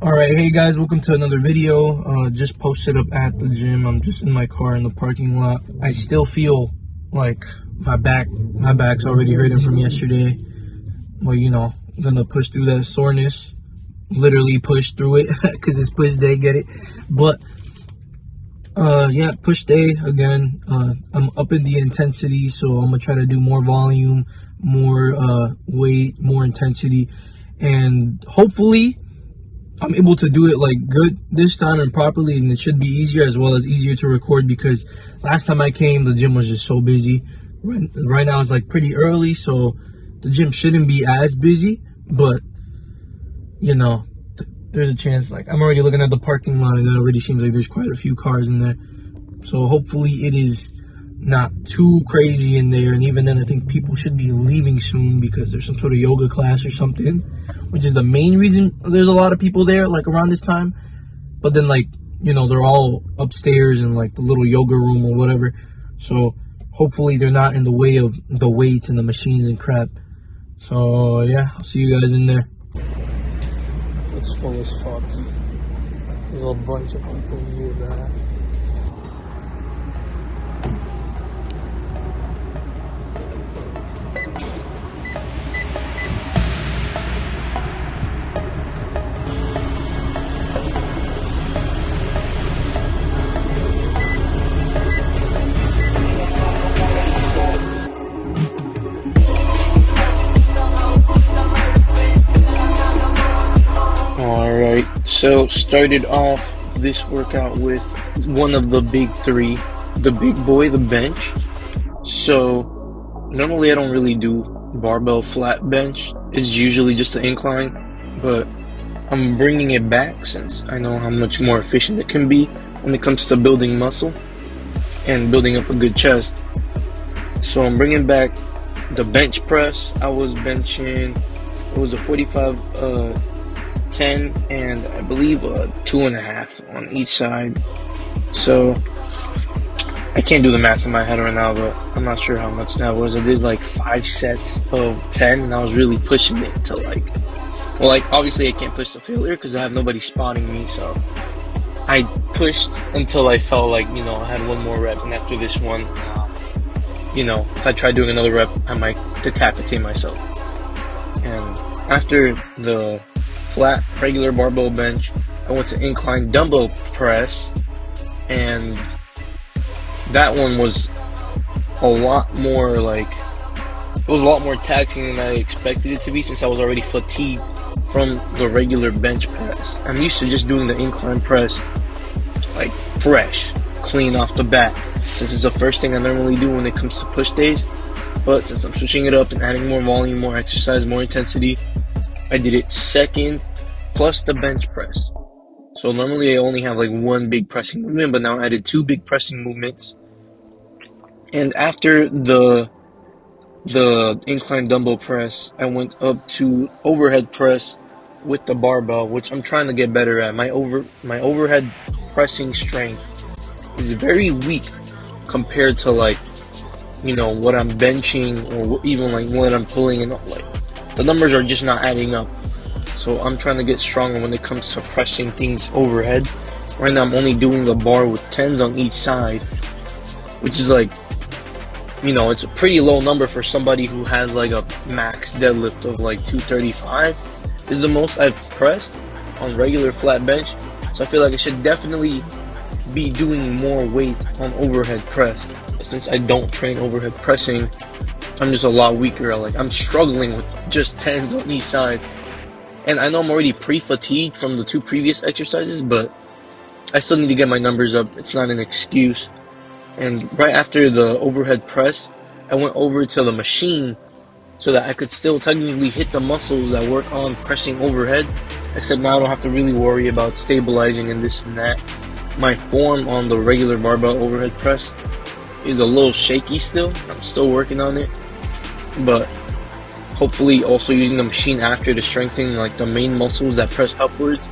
Alright, hey guys, welcome to another video. Just posted up at the gym. I'm just in my car in the parking lot. I still feel like my back's already hurting from yesterday. Well, you know, I'm gonna push through that soreness. Literally push through it, because it's push day, get it? But, yeah, push day again. I'm upping the intensity, so I'm gonna try to do more volume, more weight, more intensity, and hopefully I'm able to do it like good this time and properly, and it should be easier as well as easier to record, because last time I came the gym was just so busy. Right now it's like pretty early, so the gym shouldn't be as busy, but you know, there's a chance. Like, I'm already looking at the parking lot and it already seems like there's quite a few cars in there, so hopefully it is not too crazy in there. And even then, I think people should be leaving soon because there's some sort of yoga class or something, which is the main reason there's a lot of people there, like around this time. But then, like, you know, they're all upstairs in like the little yoga room or whatever, so hopefully they're not in the way of the weights and the machines and crap. So yeah, I'll see you guys in there. It's full as fuck. There's a bunch of people here, man. Alright, so started off this workout with one of the big three, the big boy, the bench. So normally I don't really do barbell flat bench. It's usually just an incline, but I'm bringing it back since I know how much more efficient it can be when it comes to building muscle and building up a good chest. So I'm bringing back the bench press. I was benching, it was a 45 10 and I believe 2.5 on each side. So I can't do the math in my head right now, but I'm not sure how much that was. I did like 5 sets of 10 and I was really pushing it to like obviously I can't push to failure because I have nobody spotting me, so I pushed until I felt like, you know, I had one more rep, and after this one, you know, if I try doing another rep, I might decapitate myself. And after the flat regular barbell bench, I went to incline dumbbell press, and that one was a lot more like, it was a lot more taxing than I expected it to be, since I was already fatigued from the regular bench press. I'm used to just doing the incline press like fresh, clean off the bat, since it's the first thing I normally do when it comes to push days. But since I'm switching it up and adding more volume, more exercise, more intensity, I did it second plus the bench press. So normally I only have like one big pressing movement, but now I added 2 big pressing movements. And after the incline dumbbell press, I went up to overhead press with the barbell, which I'm trying to get better at. My overhead pressing strength is very weak compared to, like, you know, what I'm benching or even like what I'm pulling, and like the numbers are just not adding up. So I'm trying to get stronger when it comes to pressing things overhead. Right now I'm only doing the bar with 10s on each side, which is like, you know, it's a pretty low number for somebody who has like a max deadlift of like 235. This is the most I've pressed on regular flat bench. So I feel like I should definitely be doing more weight on overhead press. Since I don't train overhead pressing, I'm just a lot weaker. Like, I'm struggling with just 10s on each side. And I know I'm already pre-fatigued from the 2 previous exercises, but I still need to get my numbers up. It's not an excuse. And right after the overhead press, I went over to the machine so that I could still technically hit the muscles that work on pressing overhead, except now I don't have to really worry about stabilizing and this and that. My form on the regular barbell overhead press is a little shaky still. I'm still working on it, but hopefully also using the machine after to strengthen like the main muscles that press upwards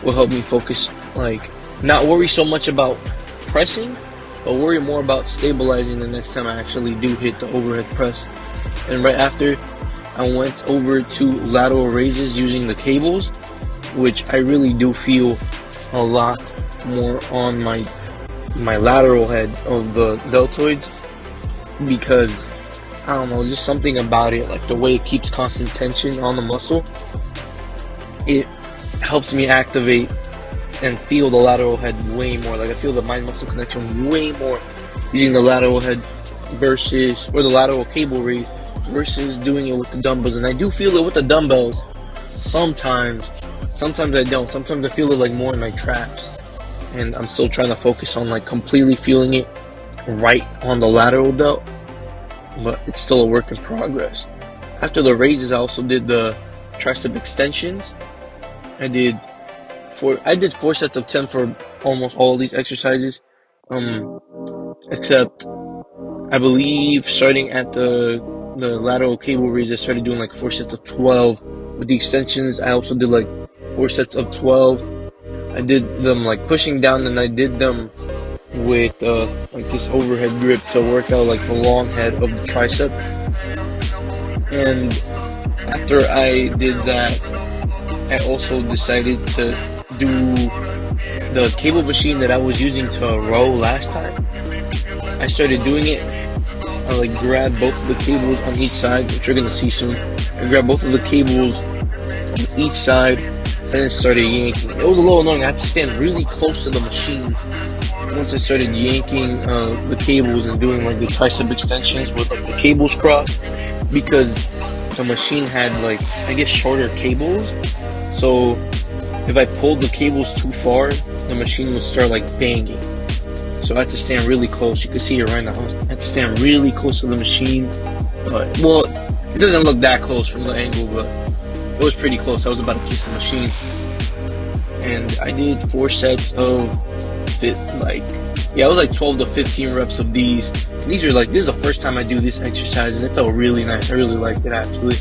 will help me focus, like not worry so much about pressing, but worry more about stabilizing the next time I actually do hit the overhead press. And right after, I went over to lateral raises using the cables, which I really do feel a lot more on my lateral head of the deltoids, because I don't know, just something about it, like the way it keeps constant tension on the muscle, it helps me activate and feel the lateral head way more. Like I feel the mind muscle connection way more using the lateral head versus, or the lateral cable raise versus doing it with the dumbbells. And I do feel it with the dumbbells sometimes I don't. Sometimes I feel it like more in my traps, and I'm still trying to focus on like completely feeling it right on the lateral delt, but it's still a work in progress. After the raises, I also did the tricep extensions. I did 4 sets of 10 for almost all of these exercises, except I believe starting at the lateral cable raise, I started doing like 4 sets of 12. With the extensions, I also did like 4 sets of 12. I did them like pushing down, and I did them with like this overhead grip to work out like the long head of the tricep. And after I did that, I also decided to do the cable machine that I was using to row last time. I started doing it. I like grabbed both of the cables on each side, which you're gonna see soon. I grabbed both of the cables on each side and then started yanking. It was a little annoying. I had to stand really close to the machine once I started yanking the cables and doing like the tricep extensions with like the cables crossed, because the machine had like, I guess, shorter cables. So if I pulled the cables too far, the machine would start like banging. So I had to stand really close. You can see it right now. I had to stand really close to the machine. Well, it doesn't look that close from the angle, but it was pretty close. I was about to kiss the machine. And I did 4 sets of it was like 12 to 15 reps of these. These are like, this is the first time I do this exercise, and it felt really nice. I really liked it actually.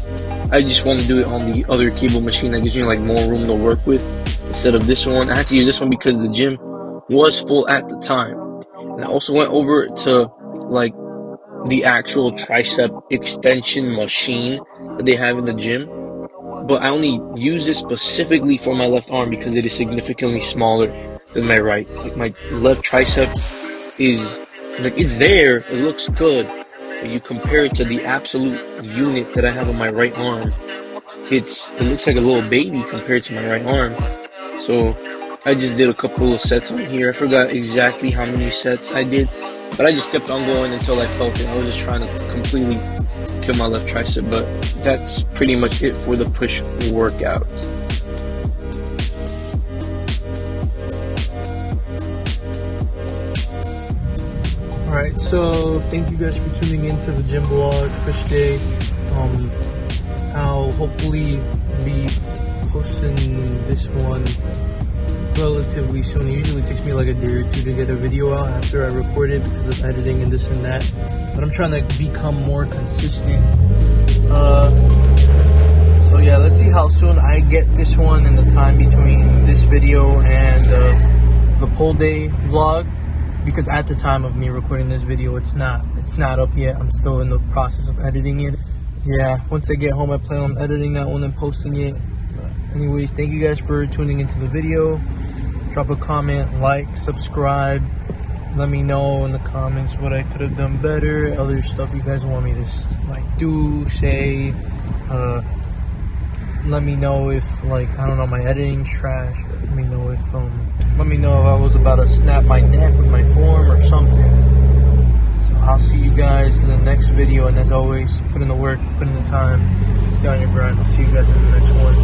I just want to do it on the other cable machine that gives me like more room to work with instead of this one. I had to use this one because the gym was full at the time. And I also went over to like the actual tricep extension machine that they have in the gym, but I only use it specifically for my left arm because it is significantly smaller than my right. Like my left tricep is like, it's there, it looks good, but you compare it to the absolute unit that I have on my right arm, it looks like a little baby compared to my right arm. So I just did a couple of sets on here. I forgot exactly how many sets I did, but I just kept on going until I felt it. I was just trying to completely kill my left tricep, but that's pretty much it for the push workout. Alright, so thank you guys for tuning in to the gym vlog, push day. I'll hopefully be posting this one relatively soon. It usually takes me like a day or two to get a video out after I record it because of editing and this and that, but I'm trying to become more consistent. So yeah, let's see how soon I get this one in the time between this video and the pull day vlog, because at the time of me recording this video, it's not up yet. I'm still in the process of editing it. Yeah, once I get home, I plan on editing that one and posting it. Anyways, thank you guys for tuning into the video. Drop a comment, like, subscribe. Let me know in the comments what I could have done better, other stuff you guys want me to like do, say. Let me know if, like, I don't know, my editing's trash. Let me know if I was about to snap my neck with my form or something. So I'll see you guys in the next video, and as always, put in the work, put in the time, stay on your grind. I'll see you guys in the next one.